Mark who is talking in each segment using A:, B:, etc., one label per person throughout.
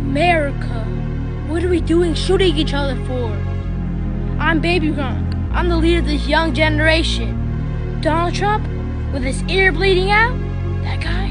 A: America, what are we doing shooting each other for? I'm Baby Gronk. I'm the leader of this young generation. Donald Trump, with his ear bleeding out, that guy,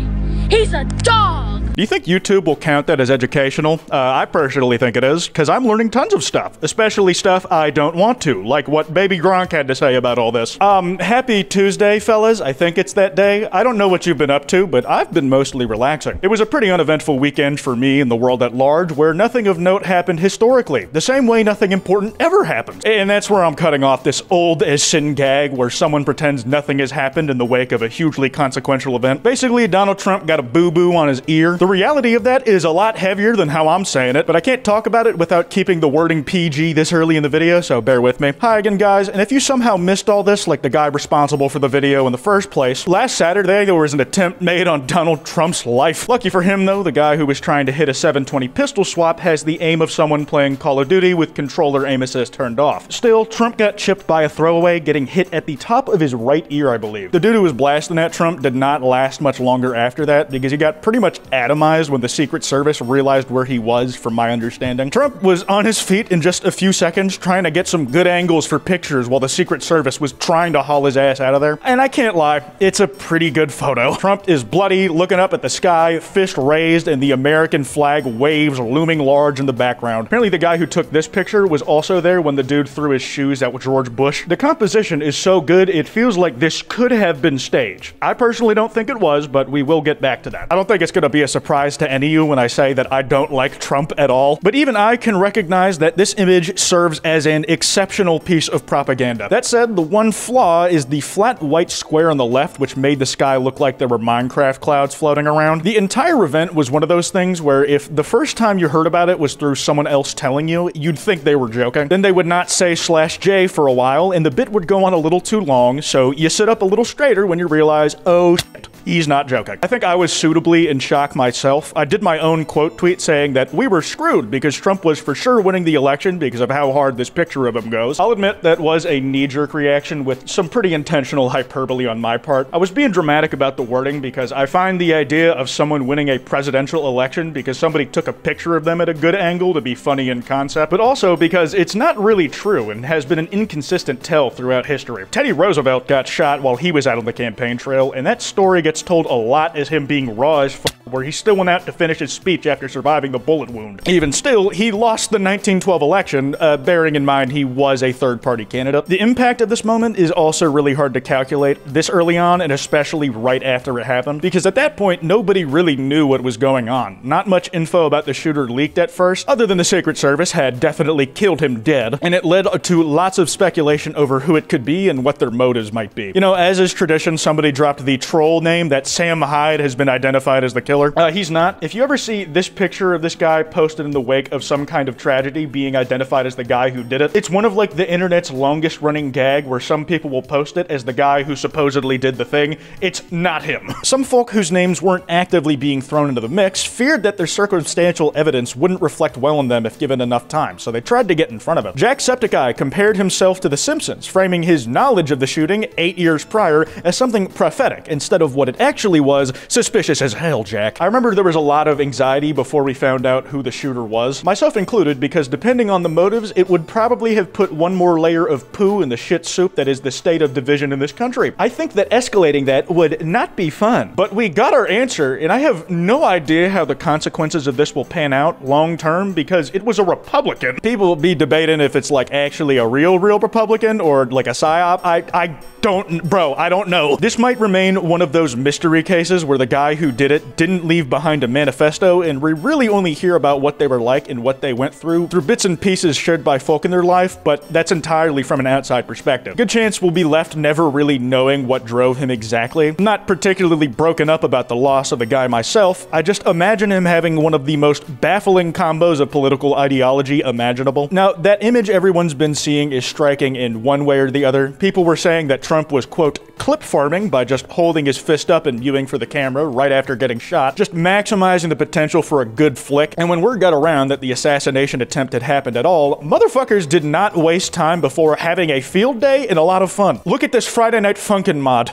A: he's a dog!
B: Do you think YouTube will count that as educational? I personally think it is, because I'm learning tons of stuff, especially stuff I don't want to, like what Baby Gronk had to say about all this. Happy Tuesday, fellas. I think it's that day. I don't know what you've been up to, but I've been mostly relaxing. It was a pretty uneventful weekend for me and the world at large, where nothing of note happened historically, the same way nothing important ever happens. And that's where I'm cutting off this old as sin gag where someone pretends nothing has happened in the wake of a hugely consequential event. Basically, Donald Trump got a boo-boo on his ear. The reality of that is a lot heavier than how I'm saying it, but I can't talk about it without keeping the wording PG this early in the video, so bear with me. Hi again, guys, and if you somehow missed all this, like the guy responsible for the video in the first place, last Saturday there was an attempt made on Donald Trump's life. Lucky for him, though, the guy who was trying to hit a 720 pistol swap has the aim of someone playing Call of Duty with controller aim assist turned off. Still, Trump got chipped by a throwaway, getting hit at the top of his right ear, I believe. The dude who was blasting at Trump did not last much longer after that, because he got pretty much atomized when the Secret Service realized where he was, from my understanding. Trump was on his feet in just a few seconds, trying to get some good angles for pictures while the Secret Service was trying to haul his ass out of there. And I can't lie, it's a pretty good photo. Trump is bloody, looking up at the sky, fist raised, and the American flag waves looming large in the background. Apparently the guy who took this picture was also there when the dude threw his shoes at George Bush. The composition is so good, it feels like this could have been staged. I personally don't think it was, but we will get back to that. I don't think it's gonna be a surprise to any of you when I say that I don't like Trump at all, but even I can recognize that this image serves as an exceptional piece of propaganda. That said, the one flaw is the flat white square on the left, which made the sky look like there were Minecraft clouds floating around. The entire event was one of those things where if the first time you heard about it was through someone else telling you, you'd think they were joking. Then they would not say /J for a while, and the bit would go on a little too long, so you sit up a little straighter when you realize, oh shit, he's not joking. I think I was suitably in shock myself. I did my own quote tweet saying that we were screwed because Trump was for sure winning the election because of how hard this picture of him goes. I'll admit that was a knee-jerk reaction with some pretty intentional hyperbole on my part. I was being dramatic about the wording because I find the idea of someone winning a presidential election because somebody took a picture of them at a good angle to be funny in concept, but also because it's not really true and has been an inconsistent tell throughout history. Teddy Roosevelt got shot while he was out on the campaign trail, and that story gets told a lot as him being raw as f, where he still went out to finish his speech after surviving the bullet wound. Even still, he lost the 1912 election, bearing in mind he was a third-party candidate. The impact of this moment is also really hard to calculate this early on, and especially right after it happened, because at that point, nobody really knew what was going on. Not much info about the shooter leaked at first, other than the Secret Service had definitely killed him dead, and it led to lots of speculation over who it could be and what their motives might be. You know, as is tradition, somebody dropped the troll name that Sam Hyde has been identified as the killer. He's not. If you ever see this picture of this guy posted in the wake of some kind of tragedy being identified as the guy who did it, it's one of like the internet's longest running gag where some people will post it as the guy who supposedly did the thing. It's not him. Some folk whose names weren't actively being thrown into the mix feared that their circumstantial evidence wouldn't reflect well on them if given enough time, so they tried to get in front of it. Jacksepticeye compared himself to The Simpsons, framing his knowledge of the shooting 8 years prior as something prophetic instead of what it actually was, suspicious as hell, Jack. I remember there was a lot of anxiety before we found out who the shooter was, myself included, because depending on the motives, it would probably have put one more layer of poo in the shit soup that is the state of division in this country. I think that escalating that would not be fun. But we got our answer, and I have no idea how the consequences of this will pan out long term because it was a Republican. People will be debating if it's like actually a real Republican or like a psyop. I don't know. This might remain one of those mystery cases where the guy who did it didn't leave behind a manifesto, and we really only hear about what they were like and what they went through bits and pieces shared by folk in their life, but that's entirely from an outside perspective. Good chance we'll be left never really knowing what drove him exactly. I'm not particularly broken up about the loss of the guy myself, I just imagine him having one of the most baffling combos of political ideology imaginable. Now, that image everyone's been seeing is striking in one way or the other. People were saying that Trump was, quote, clip farming by just holding his fist up and viewing for the camera right after getting shot, just maximizing the potential for a good flick. And when word got around that the assassination attempt had happened at all, motherfuckers did not waste time before having a field day and a lot of fun. Look at this Friday Night Funkin' mod.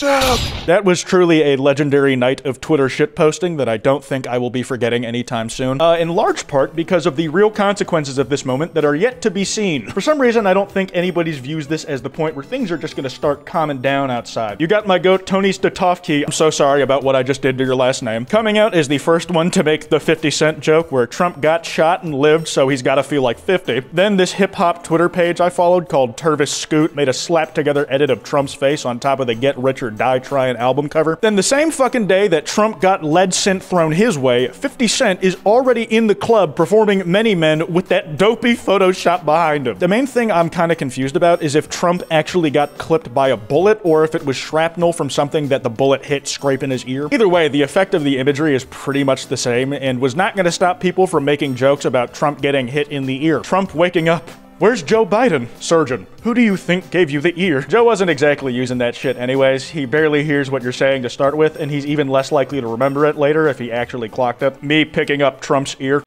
C: up!
B: That was truly a legendary night of Twitter shitposting that I don't think I will be forgetting anytime soon. In large part because of the real consequences of this moment that are yet to be seen. For some reason, I don't think anybody's views this as the point where things are just gonna start calming down outside. You got my goat, Tony Statovsky. I'm so sorry about what I just did to your last name. Coming out as the first one to make the 50 Cent joke where Trump got shot and lived, so he's gotta feel like 50. Then this hip-hop Twitter page I followed called Tervis Scoot made a slap-together edit of Trump's face on top of the Get Rich or Die Trying album cover. Then the same fucking day that Trump got lead scent thrown his way, 50 Cent is already in the club performing Many Men with that dopey Photoshop behind him. The main thing I'm kinda confused about is if Trump actually got clipped by a bullet or if it was shrapnel from something that the bullet hit scraping his ear. Either way, the effect of the imagery is pretty much the same and was not gonna stop people from making jokes about Trump getting hit in the ear. Trump waking up. Where's Joe Biden? Surgeon. Who do you think gave you the ear? Joe wasn't exactly using that shit anyways. He barely hears what you're saying to start with, and he's even less likely to remember it later if he actually clocked it. Me picking up Trump's ear.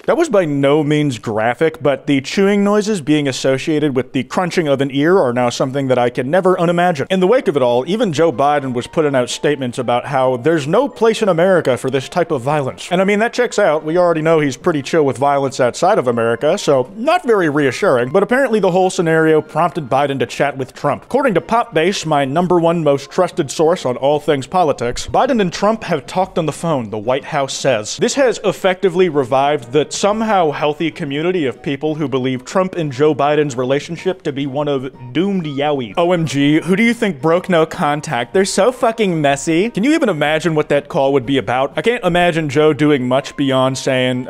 B: That was by no means graphic, but the chewing noises being associated with the crunching of an ear are now something that I can never unimagine. In the wake of it all, even Joe Biden was putting out statements about how there's no place in America for this type of violence. And I mean, that checks out. We already know he's pretty chill with violence outside of America, so not very reassuring, but apparently the whole scenario prompted Biden to chat with Trump. According to Popbase, my #1 most trusted source on all things politics, Biden and Trump have talked on the phone, the White House says. This has effectively revived the somehow healthy community of people who believe Trump and Joe Biden's relationship to be one of doomed yowie. OMG, who do you think broke no contact? They're so fucking messy. Can you even imagine what that call would be about? I can't imagine Joe doing much beyond saying,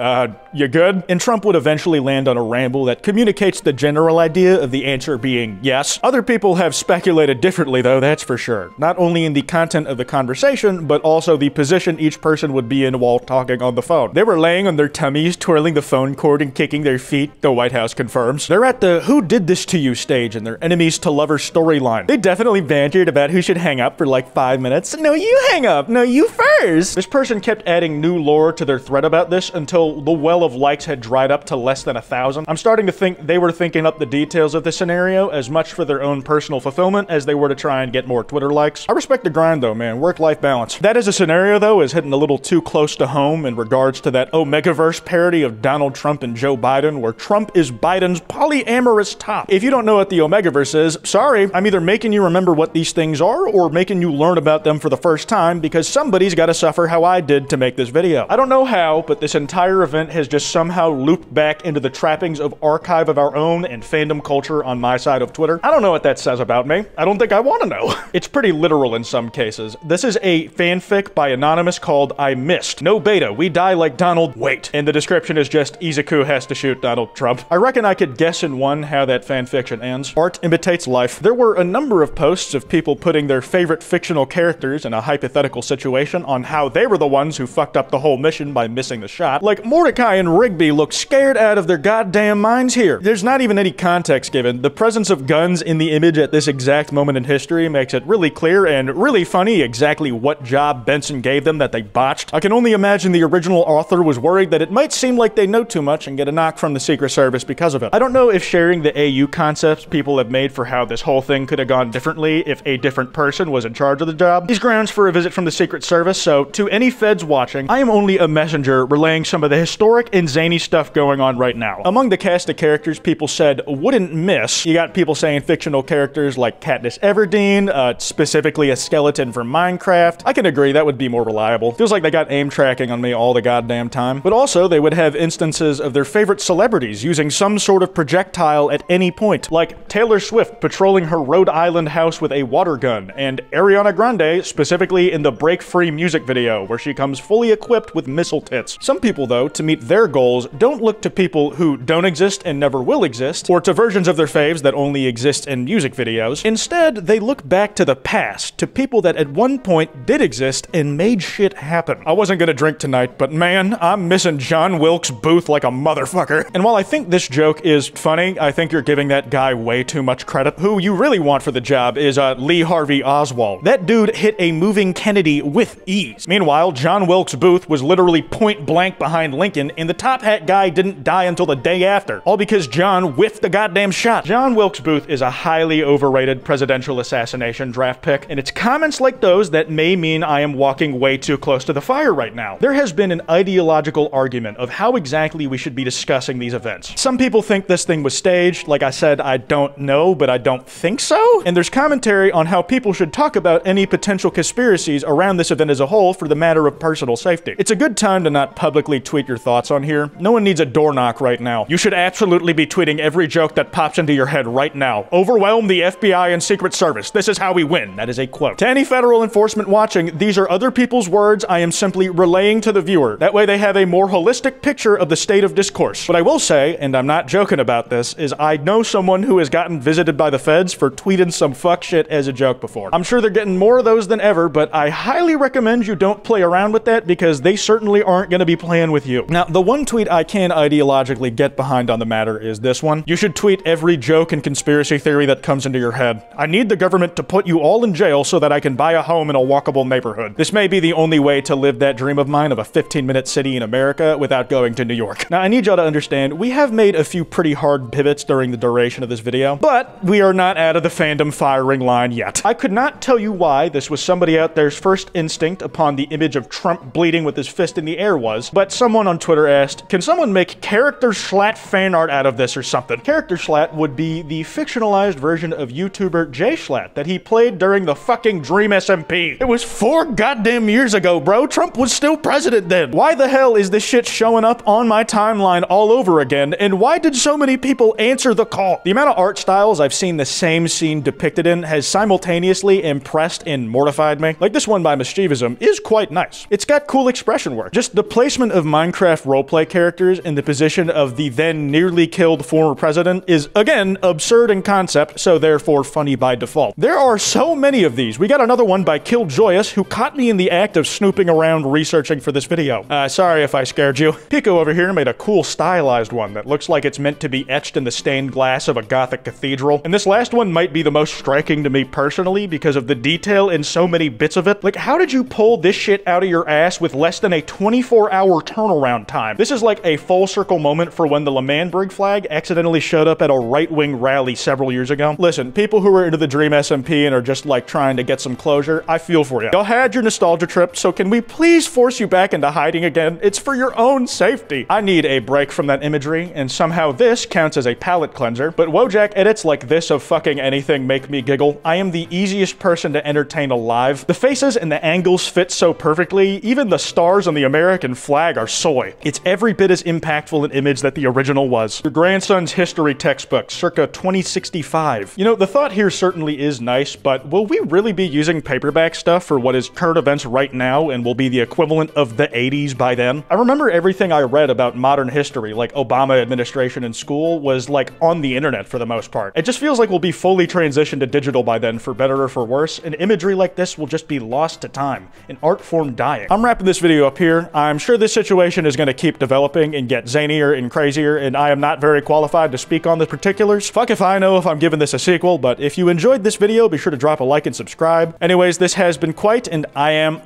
B: you good? And Trump would eventually land on a ramble that communicates the general idea of the answer being yes. Other people have speculated differently though, that's for sure. Not only in the content of the conversation, but also the position each person would be in while talking on the phone. They were laying on their tummies, twirling the phone cord and kicking their feet, the White House confirms. They're at the who did this to you stage in their enemies to lovers storyline. They definitely bantered about who should hang up for like 5 minutes. No, you hang up. No, you first. This person kept adding new lore to their thread about this until the well of likes had dried up to less than 1,000. I'm starting to think they were thinking up the details of the scenario as much for their own personal fulfillment as they were to try and get more Twitter likes. I respect the grind though, man. Work-life balance. That as a scenario though is hitting a little too close to home in regards to that Omegaverse parody of Donald Trump and Joe Biden, where Trump is Biden's polyamorous top. If you don't know what the Omegaverse is, sorry, I'm either making you remember what these things are or making you learn about them for the first time because somebody's got to suffer how I did to make this video. I don't know how, but this entire event has just somehow looped back into the trappings of archive of our own and fandom culture on my side of Twitter. I don't know what that says about me. I don't think I want to know. It's pretty literal in some cases. This is a fanfic by Anonymous called I Missed. No beta, we die like Donald, wait. And the description is just Izuku has to shoot Donald Trump. I reckon I could guess in one how that fanfiction ends. Art imitates life. There were a number of posts of people putting their favorite fictional characters in a hypothetical situation on how they were the ones who fucked up the whole mission by missing the shot. Like Mordecai and Rigby look scared out of their goddamn minds here. There's not even any context given. The presence of guns in the image at this exact moment in history makes it really clear and really funny exactly what job Benson gave them that they botched. I can only imagine the original author was worried that it might seem like they know too much and get a knock from the Secret Service because of it. I don't know if sharing the AU concepts people have made for how this whole thing could have gone differently if a different person was in charge of the job. These grounds for a visit from the Secret Service, so to any feds watching, I am only a messenger relaying some of the historic and zany stuff going on right now. Among the cast of characters people said wouldn't miss, you got people saying fictional characters like Katniss Everdeen, specifically a skeleton from Minecraft. I can agree, that would be more reliable. Feels like they got aim tracking on me all the goddamn time. But also, they would have instances of their favorite celebrities using some sort of projectile at any point, like Taylor Swift patrolling her Rhode Island house with a water gun, and Ariana Grande specifically in the Break Free music video, where she comes fully equipped with missile tits. Some people, though, to meet their goals, don't look to people who don't exist and never will exist, or to versions of their faves that only exist in music videos. Instead, they look back to the past, to people that at one point did exist and made shit happen. I wasn't gonna drink tonight, but man, I'm missing John Wilkes Booth like a motherfucker. And while I think this joke is funny, I think you're giving that guy way too much credit. Who you really want for the job is Lee Harvey Oswald. That dude hit a moving Kennedy with ease. Meanwhile, John Wilkes Booth was literally point blank behind Lincoln in and the top hat guy didn't die until the day after, all because John whiffed the goddamn shot. John Wilkes Booth is a highly overrated presidential assassination draft pick, and it's comments like those that may mean I am walking way too close to the fire right now. There has been an ideological argument of how exactly we should be discussing these events. Some people think this thing was staged. Like I said, I don't know, but I don't think so. And there's commentary on how people should talk about any potential conspiracies around this event as a whole for the matter of personal safety. It's a good time to not publicly tweet your thoughts on here. No one needs a door knock right now. You should absolutely be tweeting every joke that pops into your head right now. Overwhelm the FBI and Secret Service. This is how we win. That is a quote. To any federal enforcement watching, these are other people's words I am simply relaying to the viewer. That way they have a more holistic picture of the state of discourse. What I will say, and I'm not joking about this, is I know someone who has gotten visited by the feds for tweeting some fuck shit as a joke before. I'm sure they're getting more of those than ever, but I highly recommend you don't play around with that because they certainly aren't going to be playing with you. Now, the one tweet I can ideologically get behind on the matter is this one. You should tweet every joke and conspiracy theory that comes into your head. I need the government to put you all in jail so that I can buy a home in a walkable neighborhood. This may be the only way to live that dream of mine of a 15-minute city in America without going to New York. Now, I need y'all to understand, we have made a few pretty hard pivots during the duration of this video, but we are not out of the fandom firing line yet. I could not tell you why this was somebody out there's first instinct upon the image of Trump bleeding with his fist in the air was, but someone on Twitter asked, can someone make Character Schlatt fan art out of this or something? Character Schlatt would be the fictionalized version of YouTuber Jay Schlatt that he played during the fucking Dream SMP. It was 4 goddamn years ago, bro. Trump was still president then. Why the hell is this shit showing up on my timeline all over again, and why did so many people answer the call? The amount of art styles I've seen the same scene depicted in has simultaneously impressed and mortified me. Like this one by Mischievism is quite nice. It's got cool expression work. Just the placement of Minecraft roleplay characters in the position of the then nearly killed former president is, again, absurd in concept, so therefore funny by default. There are so many of these. We got another one by Killjoyous, who caught me in the act of snooping around researching for this video. Sorry if I scared you. Pico over here made a cool stylized one that looks like it's meant to be etched in the stained glass of a Gothic cathedral. And this last one might be the most striking to me personally because of the detail in so many bits of it. Like, how did you pull this shit out of your ass with less than a 24-hour turnaround time? This is like a full circle moment for when the L'Manbrig flag accidentally showed up at a right-wing rally several years ago. Listen, people who are into the Dream SMP and are just like trying to get some closure, I feel for you. Y'all had your nostalgia trip, so can we please force you back into hiding again? It's for your own safety. I need a break from that imagery, and somehow this counts as a palate cleanser, but Wojak edits like this of fucking anything make me giggle. I am the easiest person to entertain alive. The faces and the angles fit so perfectly, even the stars on the American flag are soy. It's every bit as impactful an image that the original was. Your grandson's history textbook, circa 2065. You know, the thought here certainly is nice, but will we really be using paperback stuff for what is current events right now and will be the equivalent of the 80s by then? I remember everything I read about modern history, like Obama administration in school, was like on the internet for the most part. It just feels like we'll be fully transitioned to digital by then, for better or for worse, and imagery like this will just be lost to time, an art form dying. I'm wrapping this video up here. I'm sure this situation is going to keep developing and get zanier and crazier, and I am not very qualified to speak on the particulars. Fuck if I know if I'm giving this a sequel, but if you enjoyed this video, be sure to drop a like and subscribe. Anyways, this has been Kwite, and I am